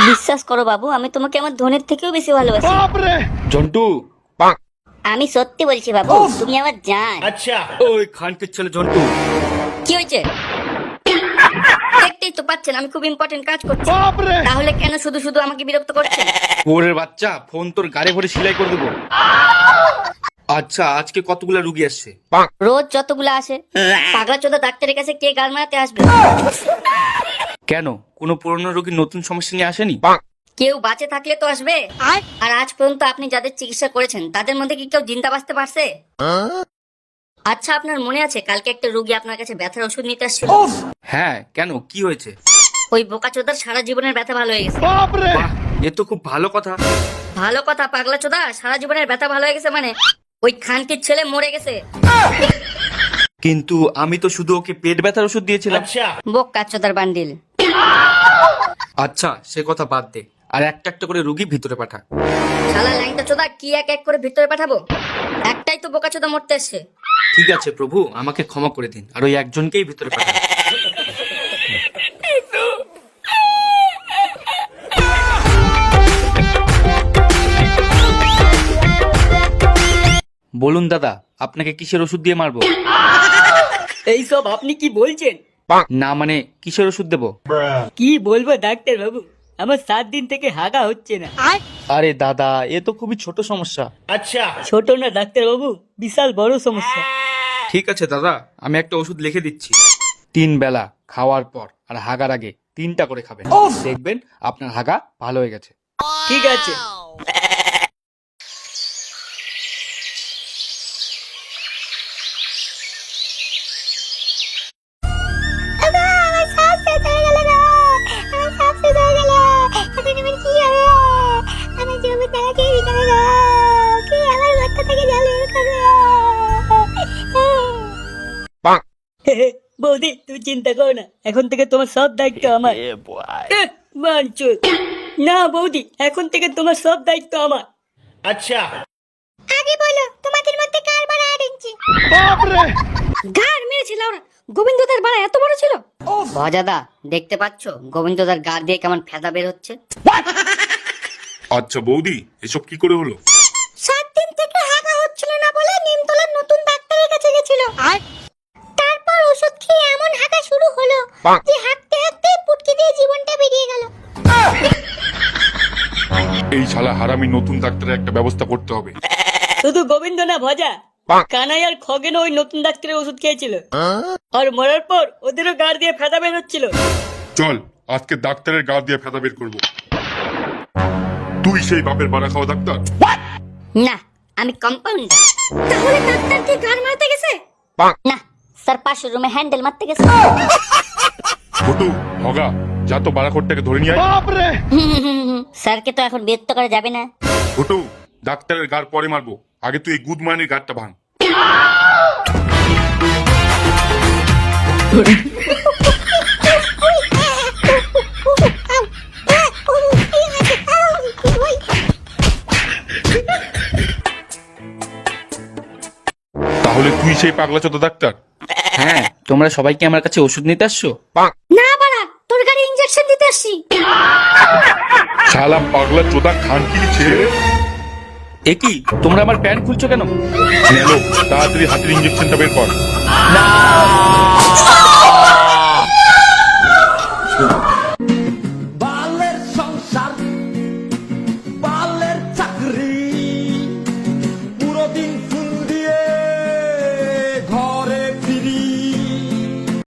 বিশ্বাস করো বাবু, আমি তোমাকে আমার ধনের থেকেও বেশি ভালোবাসি। জন্টু, আমি সত্যি বলছি বাবু, তুমি আমার জান। ওই খানকির ছেলে জন্টু। কি হয়েছে? দেখতেই তো পাচ্ছেন আমি খুব ইম্পর্টেন্ট কাজ করছি, তাহলে কেন শুধু শুধু আমাকে বিরক্ত করছেন? ওরের বাচ্চা, ফোন তোর গাড়ি ভরে সেলাই করে দেবো। আচ্ছা, আজকে কতগুলা রুগী আসছে? রোজ যতগুলো আসে। পাগলা চোদা ডাক্তারের কাছে কে গাল মারাতে আসবে? কেন, কোনো পুরনো রোগী নতুন সমস্যা নিয়ে আসেনি? কেউ বাঁচে থাকলে তো আসবে। আর আজ পর্যন্ত আপনি যাদের চিকিৎসা করেছেন তাদের মধ্যে কি কেউ জিন্দা বাঁচতে পারছে? আচ্ছা, আপনার মনে আছে কালকে একটা রোগী আপনার কাছে ব্যথার ওষুধ নিতে আসছিল? হ্যাঁ, কেন, কি হয়েছে? ওই বোকাচোদার সারা জীবনের ব্যথা ভালো হয়ে গেছে। বাহ, এ তো খুব ভালো কথা। ভালো কথা পাগলা চোদা, সারা জীবনের ব্যথা ভালো হয়ে গেছে মানে ওই খানকির ছেলে মরে গেছে। কিন্তু আমি তো শুধু ওকে পেট ব্যথার ওষুধ দিয়েছিলাম। বোকাচোদার বান্ডিল। আচ্ছা, সে কথা বাদ দে, আর একটা একটা করে রুগী ভিতরে পাঠা। শালা ল্যাংটা চোদা, কি এক এক করে ভিতরে পাঠাবো? একটাই তো বোকাচোদা মরতে এসছে। ঠিক আছে প্রভু, আমাকে ক্ষমা করে দিন, আর ওই একজনকেই ভিতরে পাঠান। বলুন দাদা, আপনাকে কিসের ওষুধ দিয়ে মারবো? এইসব আপনি কি বলছেন? না মানে, কিসের ওষুধ দেবো? কি বলবো ডাক্তার বাবু, আমার 7 দিন থেকে হাগা হচ্ছে না। আরে দাদা, এ তো খুবই ছোট সমস্যা। ছোট না ডাক্তার বাবু, বিশাল বড় সমস্যা। ঠিক আছে দাদা, আমি একটা ওষুধ লিখে দিচ্ছি। 3 বেলা খাওয়ার পর আর হাগার আগে 3টা করে খাবেন, দেখবেন আপনার হাগা ভালো হয়ে গেছে। ঠিক আছে। বৌদি তুমি চিন্তা করো না, এখন থেকে তোমার সব দায়িত্ব আমার। মানচুর না বৌদি, এখন থেকে তোমার সব দায়িত্ব আমার। আগে বলো তোমাদের মধ্যে কার বাড়া 8 ইঞ্চি? গার মেরেছিল ওরা। গোবিন্দদার বাড়া এত বড় ছিল? ও ভজাদা, দেখতে পাচ্ছো গোবিন্দদার গা দিয়ে কেমন ফেদা বের হচ্ছে? আচ্ছা বৌদি, এসব কি করে হলো? 7 দিন থেকে হাগা হচ্ছিল না বলে নিমতলার নতুন ডাক্তারের কাছে গেছিল। তারপর ওষুধ খেয়ে এমন হাগা শুরু হলো যে হাঁটতে হাঁটতে পুটকি দিয়ে জীবনটা বেরিয়ে গেল। এই শালা হারামি নতুন ডাক্তারের একটা ব্যবস্থা করতে হবে। শুধু গোবিন্দ না ভজা, কানাই আর খগেনও ওই নতুন ডাক্তারের ওষুধ খেয়েছিল, আর মরার পর ওদেরও গাড় দিয়ে ফেদা বের হচ্ছিল। চল, আজকে ডাক্তারের গা দিয়ে ফেদা বের করবো। তুই সেই বাপের বাড়া খাওয়া ডাক্তার? না, আমি কম্পাউন্ডার। তাহলে ডাক্তার কি গান মারতে গেছে? না স্যার, পাশের রুমে হ্যান্ডেল মারতে গেছে। ফটু, ভগা, যা তো বাড়াখোরটাকে ধরে নিয়ে আয়। স্যারকে তো এখন বিরক্ত করা যাবে না। ফটু, ডাক্তারের গার পরে মারবো, আগে তুই এই গুদমানের গারটা ভাঙ। তাহলে তুই সেই পাগলা চোদা ডাক্তার? হ্যাঁ, তোমরা সবাই কি আমার কাছে ওষুধ নিতে আসছো? না বাড়া, তোর গাড়ি ইনজেকশন দিতে আসছি। শালা পাগলা চোদা খানকির ছেলে। এ কি, তোমরা আমার প্যান্ট খুলছো কেন? চলো, তাড়াতাড়ি হাতের ইঞ্জেকশনটা বের কর।